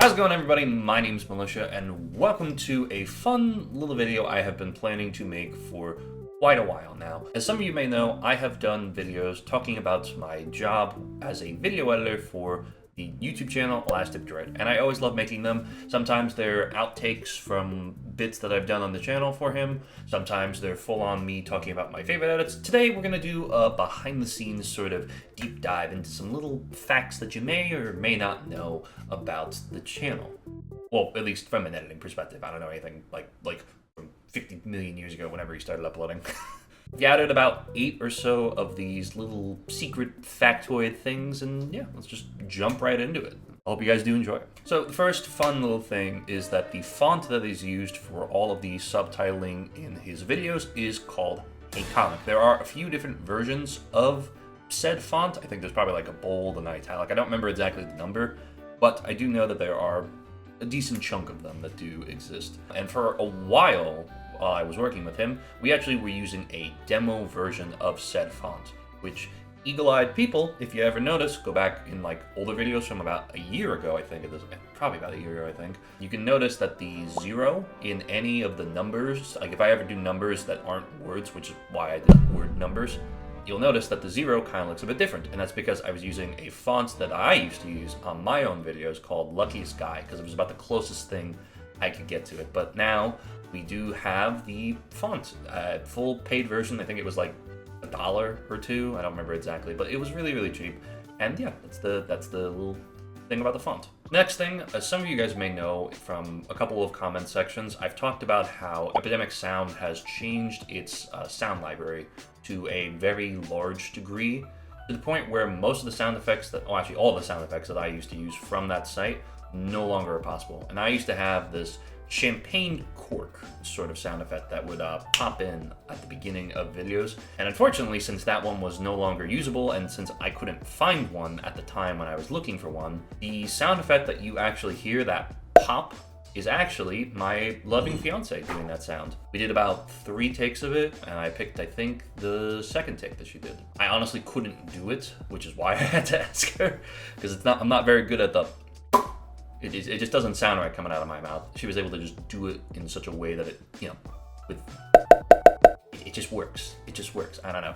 How's it going, everybody? My name's Militia, and welcome to a fun little video I have been planning to make for quite a while now. As some of you may know, I have done videos talking about my job as a video editor for the YouTube channel ElasticDroid, and I always love making them. Sometimes they're outtakes from bits that I've done on the channel for him. Sometimes they're full-on me talking about my favorite edits. Today we're gonna do a behind-the-scenes sort of deep dive into some little facts that you may or may not know about the channel. Well, at least from an editing perspective. I don't know anything like from 50 million years ago whenever he started uploading. Gathered about 8 or so of these little secret factoid things, and yeah, let's just jump right into it. I hope you guys do enjoy it. So the first fun little thing is that the font that is used for all of the subtitling in his videos is called a comic. There are a few different versions of said font. I think there's probably like a bold and italic. I don't remember exactly the number, but I do know that there are a decent chunk of them that do exist. And for a while I was working with him, we actually were using a demo version of said font, which eagle-eyed people, if you ever notice, go back in like older videos from about a year ago, I think it is, probably about a year ago, I think. You can notice that the 0 in any of the numbers, like if I ever do numbers that aren't words, which is why I did word numbers, you'll notice that the 0 kind of looks a bit different, and that's because I was using a font that I used to use on my own videos called Luckiest Guy, because it was about the closest thing I could get to it. But now we do have the font, full paid version. I think it was like $1 or $2. I don't remember exactly, but it was really, really cheap. And yeah, that's the little thing about the font. Next thing, as some of you guys may know from a couple of comment sections, I've talked about how Epidemic Sound has changed its sound library to a very large degree, to the point where most of the sound effects that, well, actually all the sound effects that I used to use from that site no longer are possible. And I used to have this champagne cork sort of sound effect that would pop in at the beginning of videos. And unfortunately, since that one was no longer usable, and since I couldn't find one at the time when I was looking for one, the sound effect that you actually hear, that pop, is actually my loving fiance doing that sound. We did about 3 takes of it, and I picked, I think, the second take that she did. I honestly couldn't do it, which is why I had to ask her, because I'm not very good at the... It just doesn't sound right coming out of my mouth. She was able to just do it in such a way that it, you know, it just works. It just works. I don't know.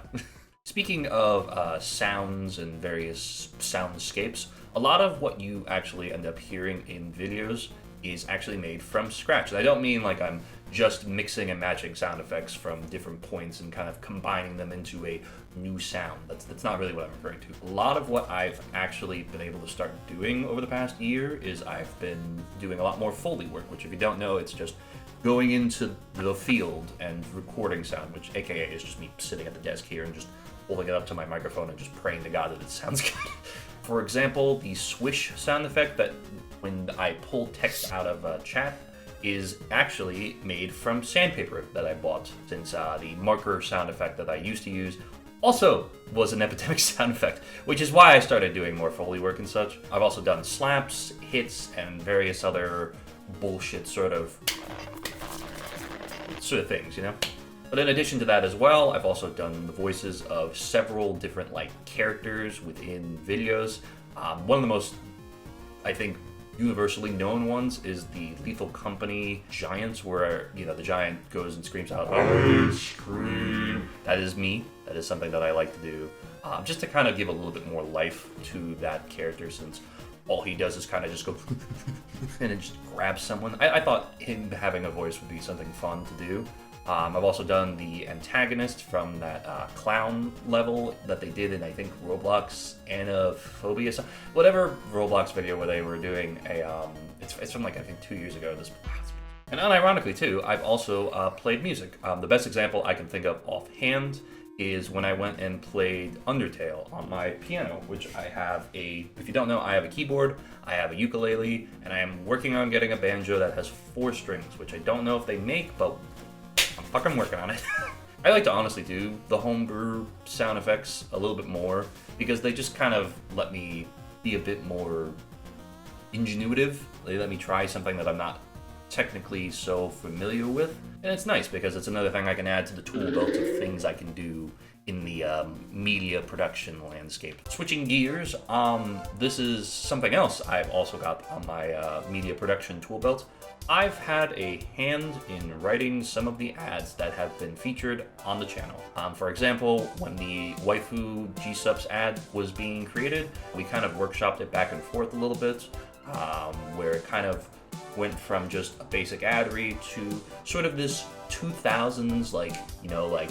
Speaking of sounds and various soundscapes, a lot of what you actually end up hearing in videos is actually made from scratch. And I don't mean like I'm just mixing and matching sound effects from different points and kind of combining them into a new sound. That's not really what I'm referring to. A lot of what I've actually been able to start doing over the past year is I've been doing a lot more Foley work, which if you don't know, it's just going into the field and recording sound, which aka is just me sitting at the desk here and just holding it up to my microphone and just praying to God that it sounds good. For example, the swish sound effect that when I pull text out of chat is actually made from sandpaper that I bought, since the marker sound effect that I used to use also was an Epidemic sound effect, which is why I started doing more Foley work and such. I've also done slaps, hits, and various other bullshit sort of things, you know? But in addition to that as well, I've also done the voices of several different like characters within videos. One of the most, I think, universally known ones is the Lethal Company Giants, where, you know, the giant goes and screams out, "I scream." That is me. That is something that I like to do, just to kind of give a little bit more life to that character, since all he does is kind of just go and then just grab someone. I thought him having a voice would be something fun to do. I've also done the antagonist from that clown level that they did in, I think, Roblox Anaphobia, whatever Roblox video where they were doing a, it's from like, I think 2 years ago. And unironically too, I've also played music. The best example I can think of offhand is when I went and played Undertale on my piano, which I have if you don't know, I have a keyboard, I have a ukulele, and I am working on getting a banjo that has 4 strings, which I don't know if they make, but I'm fucking working on it. I like to honestly do the homebrew sound effects a little bit more, because they just kind of let me be a bit more ingenuitive. They let me try something that I'm not technically so familiar with. And it's nice because it's another thing I can add to the tool belt of things I can do in the media production landscape. Switching gears, this is something else I've also got on my media production tool belt. I've had a hand in writing some of the ads that have been featured on the channel. For example, when the waifu G-subs ad was being created, we kind of workshopped it back and forth a little bit, where it kind of went from just a basic ad read to sort of this 2000s, like, you know, like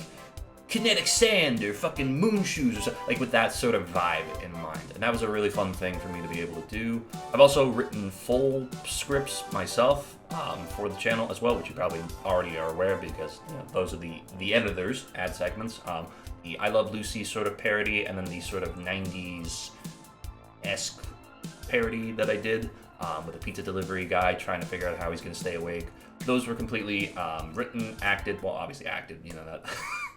kinetic sand or fucking moon shoes or something, like with that sort of vibe in mind. And that was a really fun thing for me to be able to do. I've also written full scripts myself for the channel as well, which you probably already are aware because, you know, those are the editors' ad segments. The I Love Lucy sort of parody, and then the sort of 90s-esque parody that I did with a pizza delivery guy trying to figure out how he's going to stay awake. Those were completely written, acted, well, obviously acted, you know, that.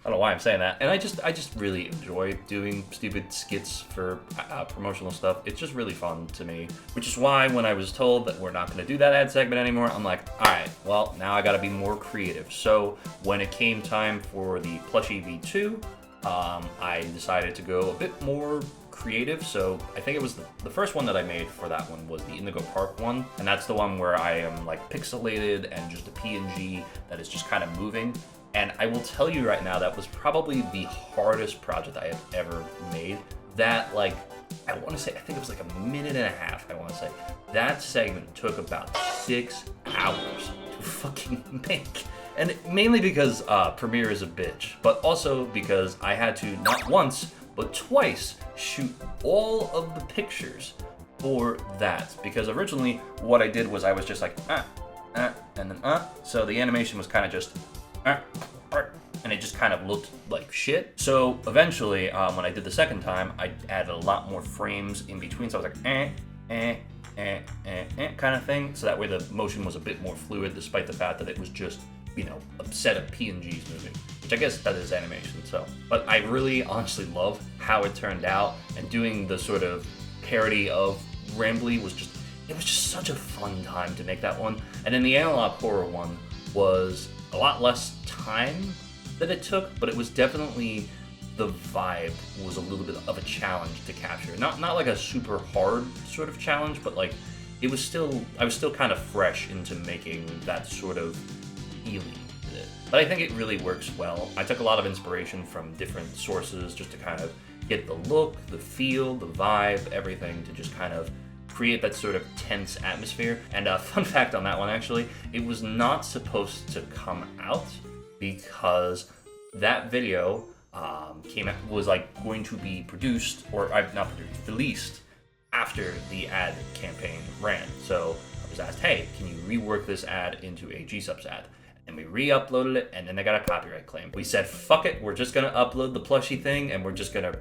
I don't know why I'm saying that. And I just really enjoy doing stupid skits for promotional stuff. It's just really fun to me, which is why when I was told that we're not going to do that ad segment anymore, I'm like, all right, well, now I got to be more creative. So when it came time for the plushie V2, I decided to go a bit more creative. So I think it was the first one that I made for that one was the Indigo Park one, and that's the one where I am like pixelated and just a PNG that is just kind of moving. And I will tell you right now, that was probably the hardest project I have ever made. That, like, I want to say, I think it was like a minute and a half, I want to say. That segment took about 6 hours to fucking make. And mainly because Premiere is a bitch, but also because I had to not once, but twice shoot all of the pictures for that. Because originally what I did was I was just like, and then so the animation was kind of just, and it just kind of looked like shit. So eventually, when I did the second time, I added a lot more frames in between. So I was like, kind of thing. So that way the motion was a bit more fluid, despite the fact that it was just, you know, a set of PNGs moving, which I guess that is animation. So, but I really honestly love how it turned out, and doing the sort of parody of Rambly was just, it was just such a fun time to make that one. And then the analog horror one was a lot less time that it took, but it was definitely, the vibe was a little bit of a challenge to capture. Not like a super hard sort of challenge, but like it was still, I was still kind of fresh into making that sort of feeling with it. But I think it really works well. I took a lot of inspiration from different sources just to kind of get the look, the feel, the vibe, everything to just kind of create that sort of tense atmosphere. And fun fact on that one, actually, it was not supposed to come out because that video was like going to be produced, or not produced, released after the ad campaign ran. So I was asked, hey, can you rework this ad into a G-subs ad? And we re-uploaded it, and then they got a copyright claim. We said, fuck it, we're just gonna upload the plushie thing, and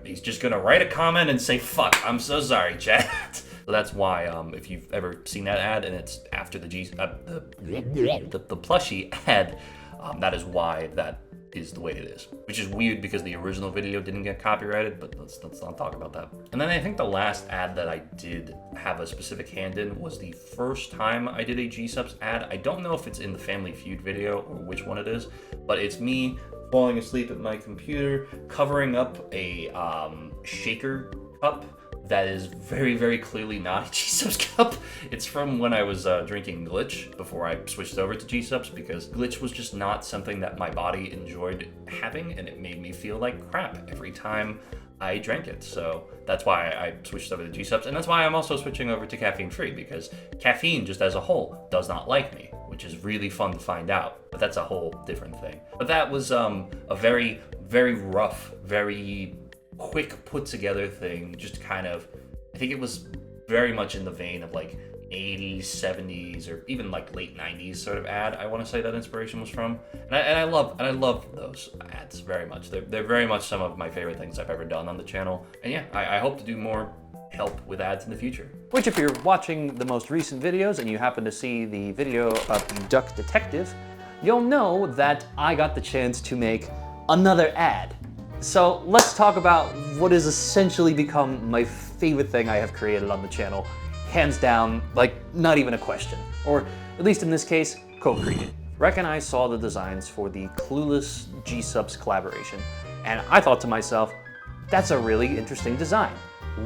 he's just gonna write a comment and say, fuck, I'm so sorry, chat. So that's why, if you've ever seen that ad and it's after the plushie ad, that is why that is the way it is. Which is weird because the original video didn't get copyrighted, but let's not talk about that. And then I think the last ad that I did have a specific hand in was the first time I did a G-subs ad. I don't know if it's in the Family Feud video or which one it is, but it's me falling asleep at my computer, covering up a shaker cup that is very, very clearly not a G-subs cup. It's from when I was drinking Glitch before I switched over to G-subs, because Glitch was just not something that my body enjoyed having, and it made me feel like crap every time I drank it. So that's why I switched over to G-subs, and that's why I'm also switching over to caffeine-free, because caffeine just as a whole does not like me, which is really fun to find out, but that's a whole different thing. But that was a very, very rough, very quick put together thing, just kind of, I think it was very much in the vein of like 80s, 70s, or even like late 90s sort of ad, I want to say that inspiration was from. And I love those ads very much. They're very much some of my favorite things I've ever done on the channel. And yeah, I hope to do more help with ads in the future. Which, if you're watching the most recent videos and you happen to see the video of Duck Detective, you'll know that I got the chance to make another ad. So let's talk about what has essentially become my favorite thing I have created on the channel. Hands down, like not even a question. Or at least in this case, co-created. Rek and I saw the designs for the Clueless G-subs collaboration. And I thought to myself, that's a really interesting design.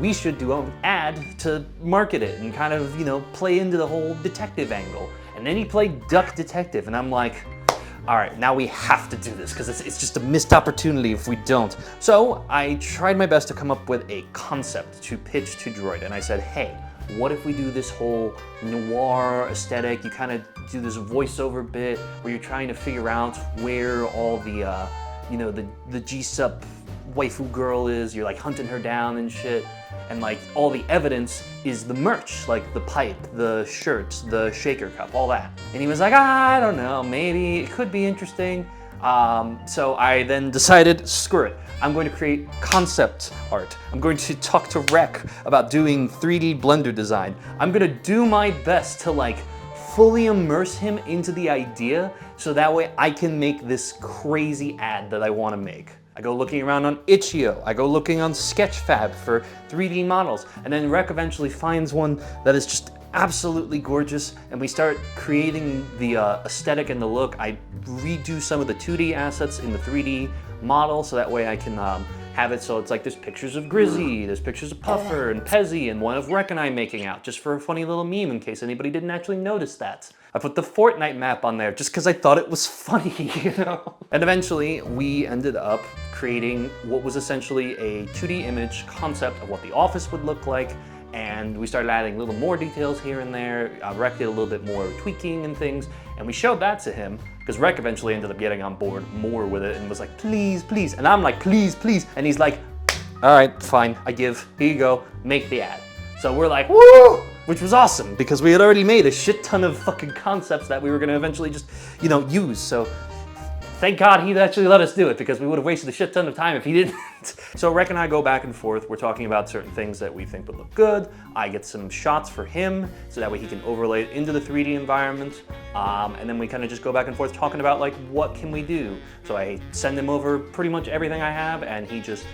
We should do an ad to market it and kind of, you know, play into the whole detective angle. And then he played Duck Detective, and I'm like, all right, now we have to do this because it's just a missed opportunity if we don't. So I tried my best to come up with a concept to pitch to Droid, and I said, hey, what if we do this whole noir aesthetic? You kind of do this voiceover bit where you're trying to figure out where all the, you know, the G-Sup waifu girl is. You're like hunting her down and shit. And like all the evidence is the merch, like the pipe, the shirts, the shaker cup, all that. And he was like, I don't know, maybe it could be interesting. So I then decided, screw it. I'm going to create concept art. I'm going to talk to Rec about doing 3D Blender design. I'm gonna do my best to like fully immerse him into the idea so that way I can make this crazy ad that I wanna make. I go looking around on Itch.io, I go looking on Sketchfab for 3D models, and then Rec eventually finds one that is just absolutely gorgeous, and we start creating the aesthetic and the look. I redo some of the 2D assets in the 3D model so that way I can have it so it's like there's pictures of Grizzy, there's pictures of Puffer and Pezzy, and one of Rec and I making out, just for a funny little meme in case anybody didn't actually notice that. I put the Fortnite map on there just because I thought it was funny, you know? And eventually we ended up creating what was essentially a 2D image concept of what the office would look like, and we started adding a little more details here and there. Rec did a little bit more tweaking and things, and we showed that to him, because Rec eventually ended up getting on board more with it and was like, please, please. And I'm like, please, please. And he's like, all right, fine, I give, here you go, make the ad. So we're like, woo! Which was awesome, because we had already made a shit ton of fucking concepts that we were gonna eventually just, you know, use. So thank God he actually let us do it, because we would have wasted a shit ton of time if he didn't. So Rec and I go back and forth. We're talking about certain things that we think would look good. I get some shots for him, so that way he can overlay it into the 3D environment. And then we kind of just go back and forth talking about like, what can we do? So I send him over pretty much everything I have, and he just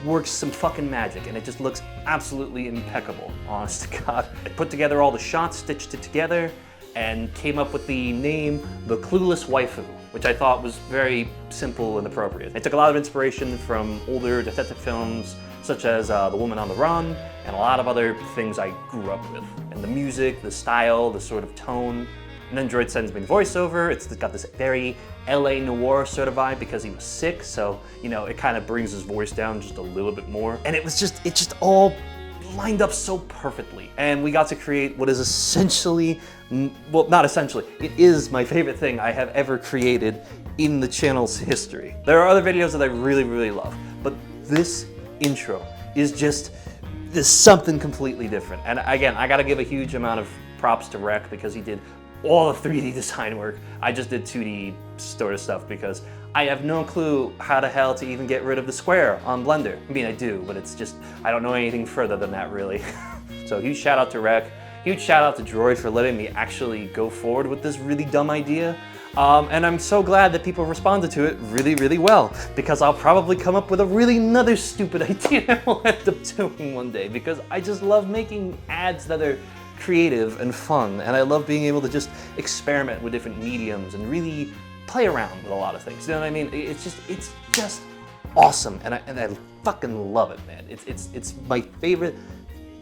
works some fucking magic, and it just looks absolutely impeccable, honest to God. I put together all the shots, stitched it together, and came up with the name The Clueless Waifu, which I thought was very simple and appropriate. I took a lot of inspiration from older detective films, such as The Woman on the Run, and a lot of other things I grew up with. And the music, the style, the sort of tone. And then Droid sends me the voiceover. It's got this very LA noir sort of vibe because he was sick, so, you know, it kind of brings his voice down just a little bit more. And it just all lined up so perfectly. And we got to create what is essentially, well, not essentially, it is my favorite thing I have ever created in the channel's history. There are other videos that I really, really love, but this intro is just, there's something completely different. And again, I gotta give a huge amount of props to Rec because he did all the 3D design work. I just did 2D sort of stuff because I have no clue how the hell to even get rid of the square on Blender. I mean, I do, but it's just, I don't know anything further than that, really. So huge shout out to Rec. Huge shout out to Droid for letting me actually go forward with this really dumb idea. And I'm so glad that people responded to it really, really well, because I'll probably come up with a really another stupid idea that we'll end up doing one day, because I just love making ads that are creative and fun, and I love being able to just experiment with different mediums and really play around with a lot of things. You know what I mean? It's just awesome, and I fucking love it, man. It's my favorite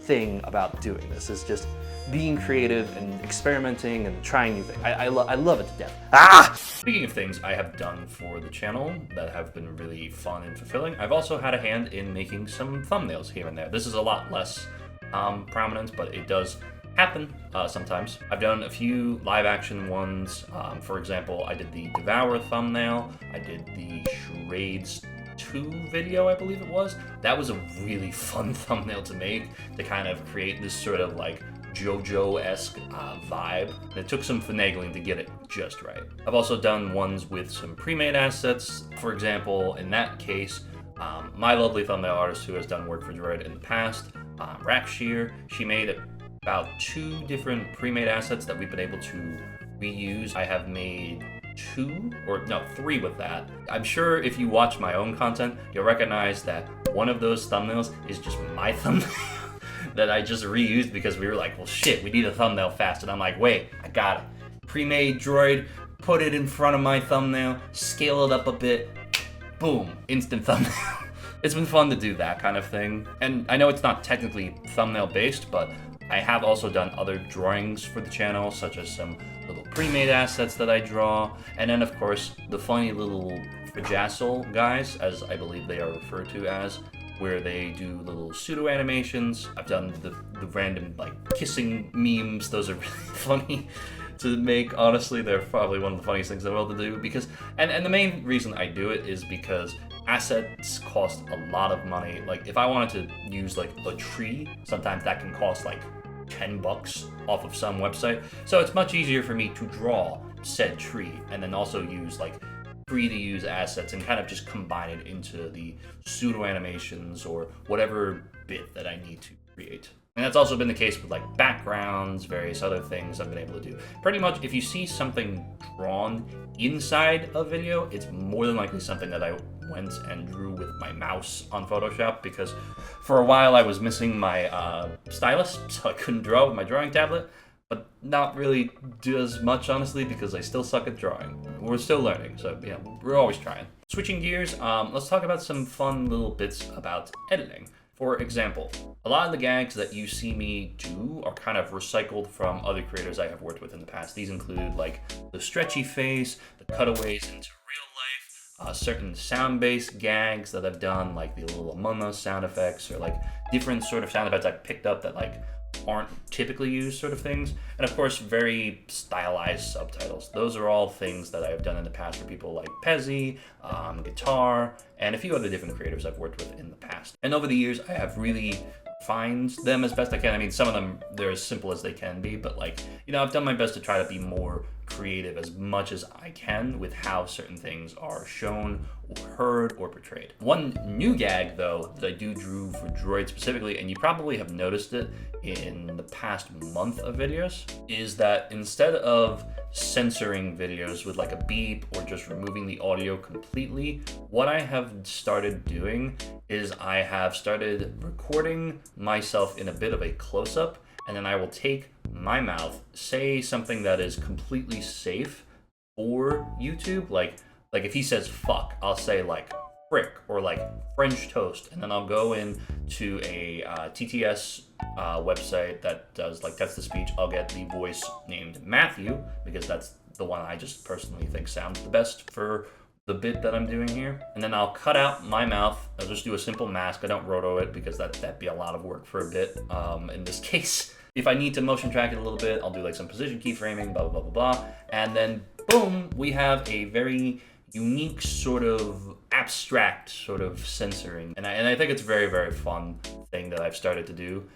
thing about doing this is just being creative and experimenting and trying new things. I love it to death. Ah! Speaking of things I have done for the channel that have been really fun and fulfilling, I've also had a hand in making some thumbnails here and there. This is a lot less prominent, but it does happen sometimes. I've done a few live action ones. For example, I did the Devour thumbnail. I did the Charades 2 video, I believe it was. That was a really fun thumbnail to make, to kind of create this sort of like JoJo-esque vibe. And it took some finagling to get it just right. I've also done ones with some pre-made assets. For example, in that case, my lovely thumbnail artist who has done work for Droid in the past, Rakshir, she made about 2 different pre-made assets that we've been able to reuse. I have made 3 with that. I'm sure if you watch my own content, you'll recognize that one of those thumbnails is just my thumbnail that I just reused because we were like, well shit, we need a thumbnail fast. And I'm like, wait, I got it. Pre-made Droid, put it in front of my thumbnail, scale it up a bit, boom, instant thumbnail. It's been fun to do that kind of thing. And I know it's not technically thumbnail based, but I have also done other drawings for the channel, such as some little pre-made assets that I draw. And then of course, the funny little Fajassel guys, as I believe they are referred to as, where they do little pseudo animations. I've done the random like kissing memes. Those are really funny to make. Honestly, they're probably one of the funniest things I'm able to do because, and the main reason I do it is because assets cost a lot of money. Like if I wanted to use like a tree, sometimes that can cost like $10 off of some website. So it's much easier for me to draw said tree and then also use like free to use assets and kind of just combine it into the pseudo animations or whatever bit that I need to create. And that's also been the case with like backgrounds, various other things I've been able to do. Pretty much if you see something drawn inside a video, it's more than likely something that I went and drew with my mouse on Photoshop, because for a while I was missing my stylus, so I couldn't draw with my drawing tablet. But not really do as much, honestly, because I still suck at drawing. We're still learning, so yeah, we're always trying. Switching gears, let's talk about some fun little bits about editing. For example, a lot of the gags that you see me do are kind of recycled from other creators I have worked with in the past. These include like the stretchy face, the cutaways into real life, certain sound-based gags that I've done, like the little Among Us sound effects, or like different sort of sound effects I picked up that like aren't typically used sort of things. And of course, very stylized subtitles. Those are all things that I've done in the past for people like Pezzy, Guitar, and a few other different creators I've worked with in the past. And over the years, I have really refined them as best I can. I mean, some of them, they're as simple as they can be, but like, you know, I've done my best to try to be more creative as much as I can with how certain things are shown or heard or portrayed. One new gag though that I drew for Droid specifically, and you probably have noticed it in the past month of videos, is that instead of censoring videos with like a beep or just removing the audio completely, what I have started doing is I have started recording myself in a bit of a close-up, and then I will take my mouth, say something that is completely safe for YouTube, like if he says fuck, I'll say like frick or like French toast, and then I'll go in to a TTS website that does like text to speech. I'll get the voice named Matthew, because that's the one I just personally think sounds the best for the bit that I'm doing here. And then I'll cut out my mouth. I'll just do a simple mask. I don't roto it because that'd be a lot of work for a bit in this case. If I need to motion track it a little bit, I'll do like some position keyframing, blah, blah, blah, blah, blah. And then boom, we have a very unique sort of abstract sort of censoring. And I think it's a very, very fun thing that I've started to do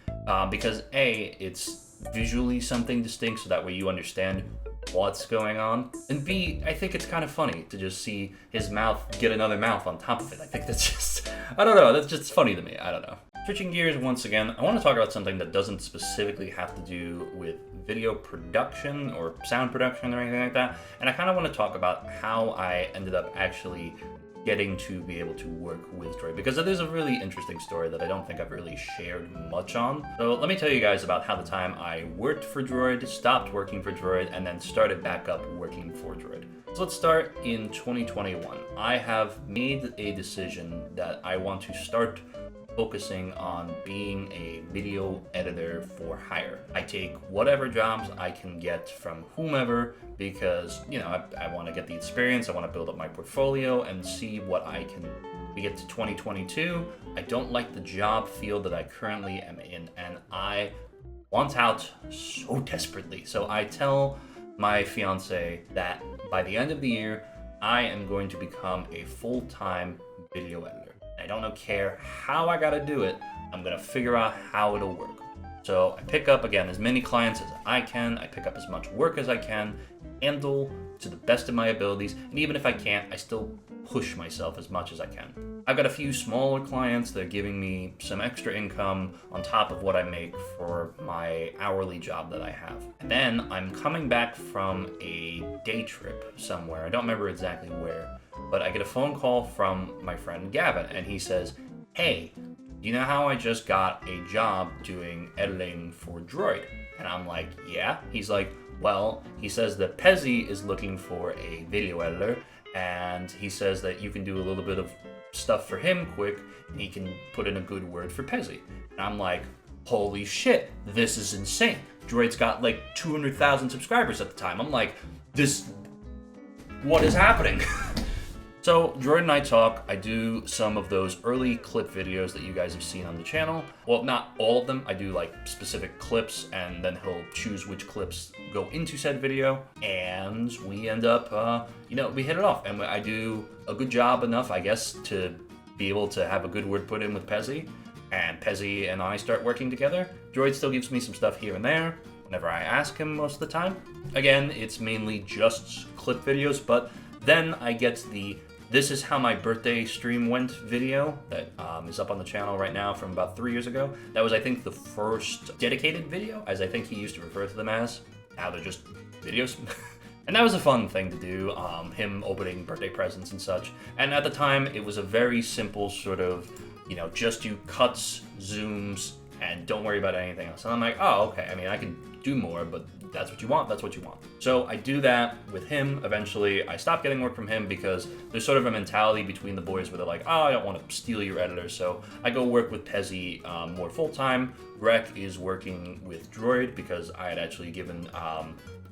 because A, it's visually something distinct, so that way you understand what's going on. And B, I think it's kind of funny to just see his mouth get another mouth on top of it. I think that's just, I don't know, that's just funny to me. I don't know. Switching gears once again, I want to talk about something that doesn't specifically have to do with video production or sound production or anything like that. And I kind of want to talk about how I ended up actually getting to be able to work with Droid, because it is a really interesting story that I don't think I've really shared much on. So let me tell you guys about how the time I worked for Droid, stopped working for Droid, and then started back up working for Droid. So let's start in 2021. I have made a decision that I want to start focusing on being a video editor for hire. I take whatever jobs I can get from whomever, because, you know, I want to get the experience, I want to build up my portfolio and see what I can. We get to 2022, I don't like the job field that I currently am in, and I want out so desperately. So I tell my fiance that by the end of the year, I am going to become a full-time video editor. I don't care how I gotta do it, I'm gonna figure out how it'll work. So I pick up, again, as many clients as I can, I pick up as much work as I can, handle to the best of my abilities, and even if I can't, I still push myself as much as I can. I've got a few smaller clients that are giving me some extra income on top of what I make for my hourly job that I have. And then I'm coming back from a day trip somewhere, I don't remember exactly where, but I get a phone call from my friend Gavin, and he says, hey, you know how I just got a job doing editing for Droid? And I'm like, yeah. He's like, well, he says that Pezzy is looking for a video editor, and he says that you can do a little bit of stuff for him quick, and he can put in a good word for Pezzy. And I'm like, holy shit, this is insane. Droid's got like 200,000 subscribers at the time. I'm like, what is happening? So Droid and I talk. I do some of those early clip videos that you guys have seen on the channel. Well, not all of them. I do like specific clips, and then he'll choose which clips go into said video, and we end up, we hit it off, and I do a good job enough, I guess, to be able to have a good word put in with Pezzy, and Pezzy and I start working together. Droid still gives me some stuff here and there whenever I ask him most of the time. Again, it's mainly just clip videos, but then I get the "This is how my birthday stream went" video that is up on the channel right now from about 3 years ago. That was, I think, the first dedicated video, as I think he used to refer to them as. Now they're just videos. And that was a fun thing to do, him opening birthday presents and such. And at the time, it was a very simple sort of, just do cuts, zooms, and don't worry about anything else. And I'm like, oh, okay, I mean, I can do more, but that's what you want, that's what you want. So I do that with him. Eventually, I stop getting work from him because there's sort of a mentality between the boys where they're like, oh, I don't want to steal your editor. So I go work with Pezzy more full-time. Rec is working with Droid because I had actually given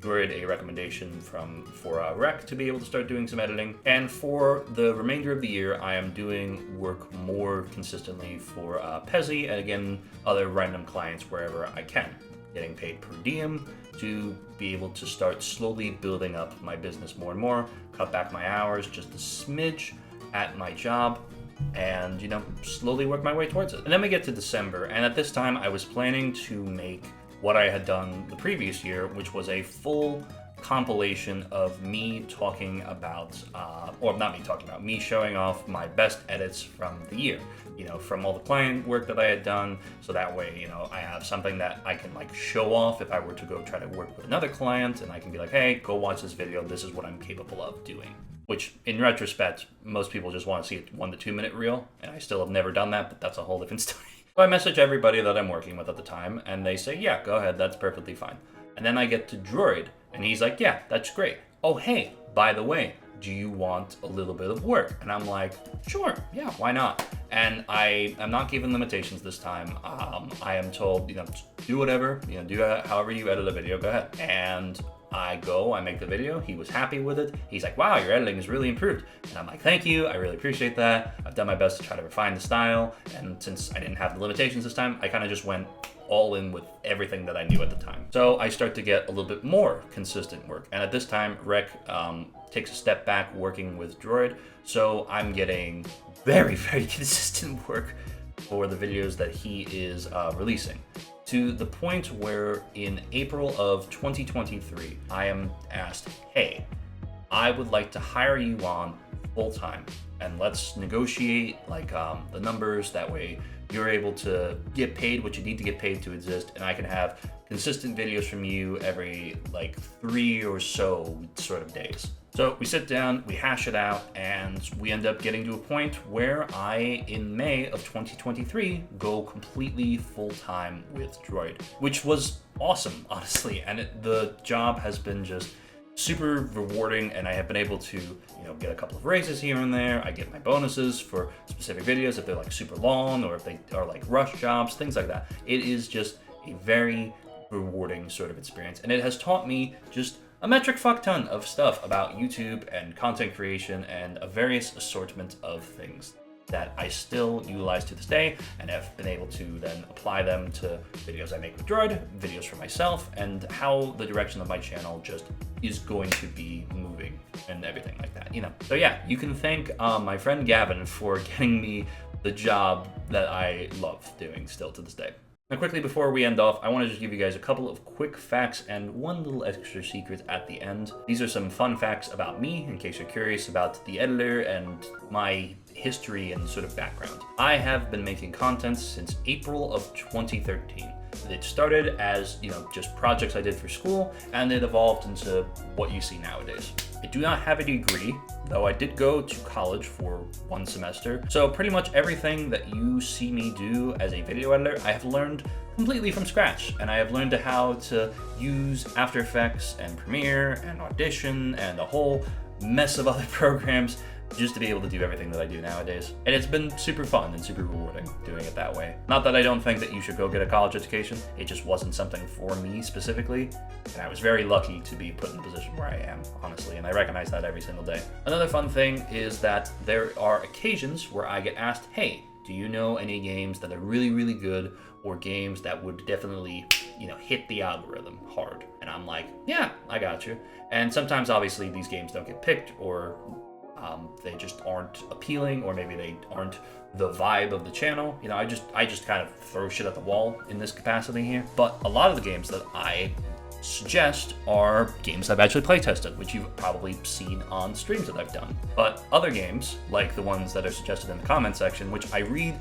Droid a recommendation for Rec to be able to start doing some editing. And for the remainder of the year, I am doing work more consistently for Pezzy and, again, other random clients wherever I can. Getting paid per diem to be able to start slowly building up my business more and more, cut back my hours just a smidge at my job, and, slowly work my way towards it. And then we get to December, and at this time I was planning to make what I had done the previous year, which was a full compilation of me talking about, me showing off my best edits from the year, from all the client work that I had done. So that way, I have something that I can show off if I were to go try to work with another client, and I can be like, hey, go watch this video. This is what I'm capable of doing. Which, in retrospect, most people just want to see a 1 to 2 minute reel, and I still have never done that, but that's a whole different story. So I message everybody that I'm working with at the time, and they say, yeah, go ahead, that's perfectly fine. And then I get to Droid, and he's like, yeah, that's great. Oh, hey, by the way, do you want a little bit of work? And I'm like, sure, yeah, why not? And I am not given limitations this time. I am told, do whatever, do however you edit a video, go ahead. And I make the video. He was happy with it. He's like, wow, your editing is really improved. And I'm like, thank you, I really appreciate that. I've done my best to try to refine the style. And since I didn't have the limitations this time, I kind of just went all in with everything that I knew at the time. So I start to get a little bit more consistent work. And at this time, Rec takes a step back working with Droid. So I'm getting very, very consistent work for the videos that he is releasing. To the point where in April of 2023, I am asked, hey, I would like to hire you on full-time, and let's negotiate the numbers. That way you're able to get paid what you need to get paid to exist, and I can have consistent videos from you every 3 or so sort of days. So we sit down, we hash it out, and we end up getting to a point where I, in May of 2023, go completely full-time with Droid, which was awesome, honestly. And the job has been just super rewarding, and I have been able to, get a couple of raises here and there. I get my bonuses for specific videos if they're super long, or if they are rush jobs, things like that. It is just a very rewarding sort of experience, and it has taught me just a metric fuck ton of stuff about YouTube and content creation and a various assortment of things that I still utilize to this day, and have been able to then apply them to videos I make with Droid, videos for myself, and how the direction of my channel just is going to be moving and everything like that, So yeah, you can thank my friend Gavin for getting me the job that I love doing still to this day. Now quickly before we end off, I want to just give you guys a couple of quick facts and one little extra secret at the end. These are some fun facts about me, in case you're curious about the editor and my history and sort of background. I have been making content since April of 2013. It started as, just projects I did for school, and it evolved into what you see nowadays. I do not have a degree, though I did go to college for 1 semester. So pretty much everything that you see me do as a video editor, I have learned completely from scratch. And I have learned how to use After Effects and Premiere and Audition and a whole mess of other programs just to be able to do everything that I do nowadays. And it's been super fun and super rewarding doing it that way. Not that I don't think that you should go get a college education, it just wasn't something for me specifically. And I was very lucky to be put in the position where I am, honestly, and I recognize that every single day. Another fun thing is that there are occasions where I get asked, hey, do you know any games that are really, really good, or games that would definitely, hit the algorithm hard? And I'm like, yeah, I got you. And sometimes, obviously, these games don't get picked, or they just aren't appealing, or maybe they aren't the vibe of the channel. I just kind of throw shit at the wall in this capacity here. But a lot of the games that I suggest are games I've actually playtested, which you've probably seen on streams that I've done. But other games, like the ones that are suggested in the comment section, which I read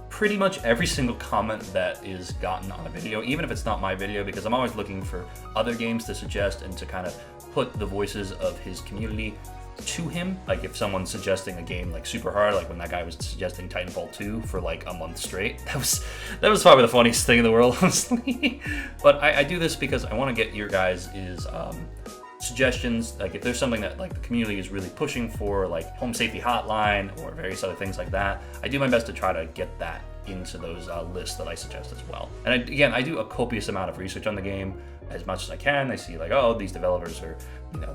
pretty much every single comment that is gotten on a video, even if it's not my video, because I'm always looking for other games to suggest and to kind of put the voices of his community to him. Like if someone's suggesting a game like super hard, like when that guy was suggesting Titanfall 2 for like a month straight, that was probably the funniest thing in the world, honestly. But I do this because I want to get your guys' suggestions. Like if there's something that like the community is really pushing for, like home safety hotline or various other things like that, I do my best to try to get that into those lists that I suggest as well. And I do a copious amount of research on the game as much as I can. I see like, oh, these developers are,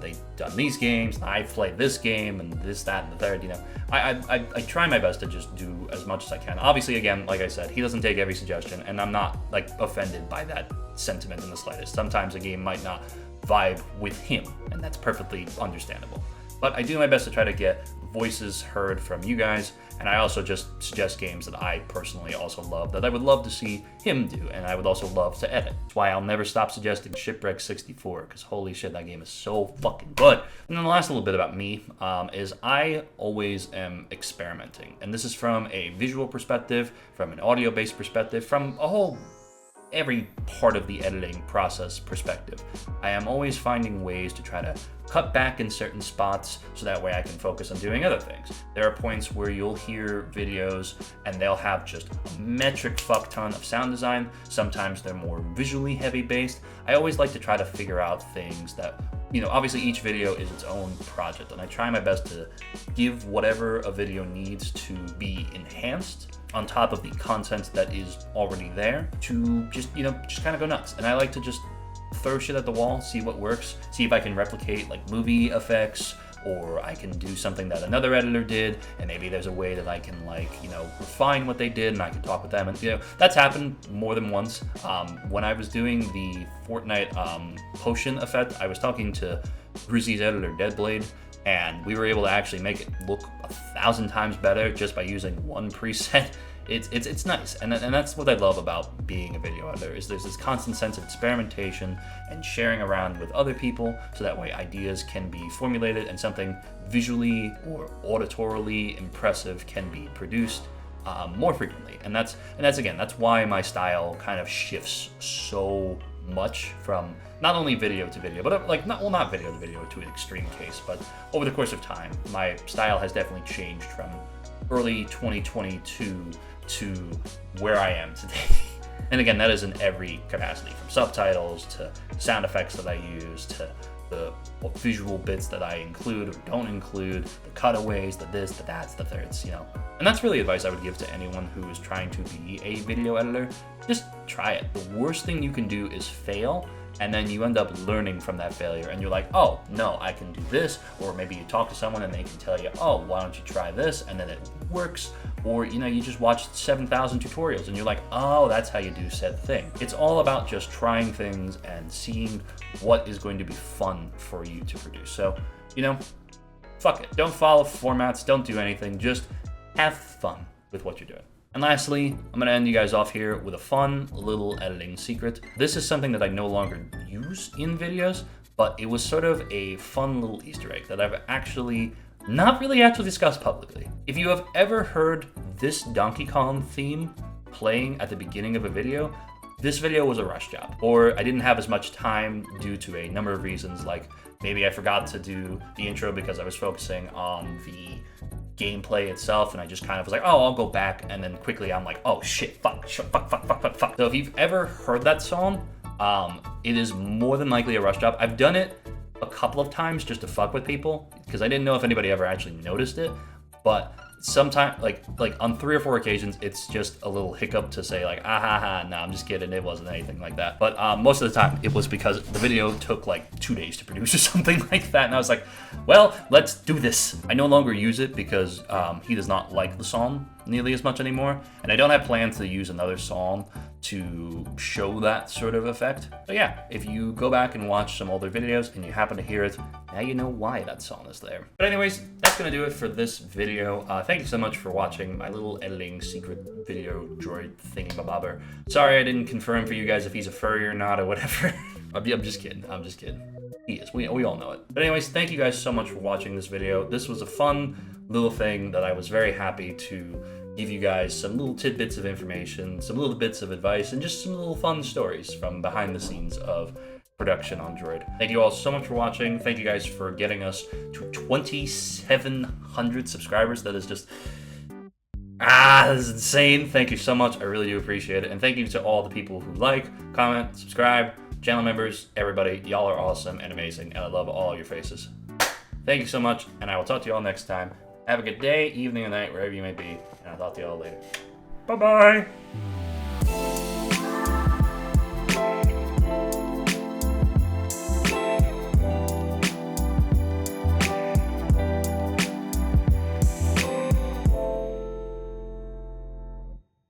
they've done these games, and I've played this game, and this, that, and the third. I try my best to just do as much as I can. Obviously, again, like I said, he doesn't take every suggestion, and I'm not like offended by that sentiment in the slightest. Sometimes a game might not vibe with him, and that's perfectly understandable. But I do my best to try to get voices heard from you guys, and I also just suggest games that I personally also love that I would love to see him do, and I would also love to edit. That's why I'll never stop suggesting Shipwreck 64, because holy shit, that game is so fucking good. And then the last little bit about me is I always am experimenting, and this is from a visual perspective, from an audio-based perspective, from every part of the editing process perspective. I am always finding ways to try to cut back in certain spots so that way I can focus on doing other things. There are points where you'll hear videos and they'll have just a metric fuck ton of sound design. Sometimes they're more visually heavy based. I always like to try to figure out things that, obviously each video is its own project, and I try my best to give whatever a video needs to be enhanced on top of the content that is already there to just kind of go nuts. And I like to just throw shit at the wall, see what works, see if I can replicate like movie effects, or I can do something that another editor did, and maybe there's a way that I can refine what they did, and I can talk with them. And that's happened more than once. When I was doing the Fortnite potion effect, I was talking to Grizzy's editor, Deadblade, and we were able to actually make it look 1,000 times better just by using one preset. It's nice, and that's what I love about being a video editor, is there's this constant sense of experimentation and sharing around with other people, so that way ideas can be formulated and something visually or auditorily impressive can be produced more frequently. And that's why my style kind of shifts so much from not only video to video, but not video to video to an extreme case, but over the course of time, my style has definitely changed from early 2022 to where I am today. And again, that is in every capacity, from subtitles to sound effects that I use to the visual bits that I include or don't include, the cutaways, the this, the that's, the thirds, And that's really advice I would give to anyone who is trying to be a video editor. Just try it. The worst thing you can do is fail, and then you end up learning from that failure, and you're like, oh, no, I can do this. Or maybe you talk to someone and they can tell you, oh, why don't you try this? And then it works. Or, you just watched 7,000 tutorials and you're like, oh, that's how you do said thing. It's all about just trying things and seeing what is going to be fun for you to produce. So, fuck it. Don't follow formats. Don't do anything. Just have fun with what you're doing. And lastly, I'm going to end you guys off here with a fun little editing secret. This is something that I no longer use in videos, but it was sort of a fun little Easter egg that I've actually not really discussed publicly. If you have ever heard this Donkey Kong theme playing at the beginning of a video, this video was a rush job. Or I didn't have as much time due to a number of reasons, like maybe I forgot to do the intro because I was focusing on the gameplay itself, and I just kind of was like, oh, I'll go back, and then quickly I'm like, oh shit, fuck. So if you've ever heard that song, it is more than likely a rush job. I've done it a couple of times just to fuck with people, because I didn't know if anybody ever actually noticed it, but sometimes, like on 3 or 4 occasions, it's just a little hiccup to say like, ah ha ha, no, I'm just kidding, it wasn't anything like that. But most of the time, it was because the video took like 2 days to produce or something like that, and I was like, well, let's do this. I no longer use it because he does not like the song nearly as much anymore, and I don't have plans to use another song to show that sort of effect. So yeah, if you go back and watch some older videos and you happen to hear it, now you know why that song is there. But anyways, that's gonna do it for this video. Thank you so much for watching my little editing secret video droid thingy-babobber. Sorry I didn't confirm for you guys if he's a furry or not or whatever. I'm just kidding, I'm just kidding. He is, we all know it. But anyways, thank you guys so much for watching this video. This was a fun little thing that I was very happy to give you guys some little tidbits of information, some little bits of advice, and just some little fun stories from behind the scenes of production on Droid. Thank you all so much for watching. Thank you guys for getting us to 2,700 subscribers. That is just, that is insane. Thank you so much. I really do appreciate it. And thank you to all the people who like, comment, subscribe, channel members, everybody. Y'all are awesome and amazing, and I love all your faces. Thank you so much, and I will talk to you all next time. Have a good day, evening, or night, wherever you may be, and I'll talk to you all later. Bye-bye!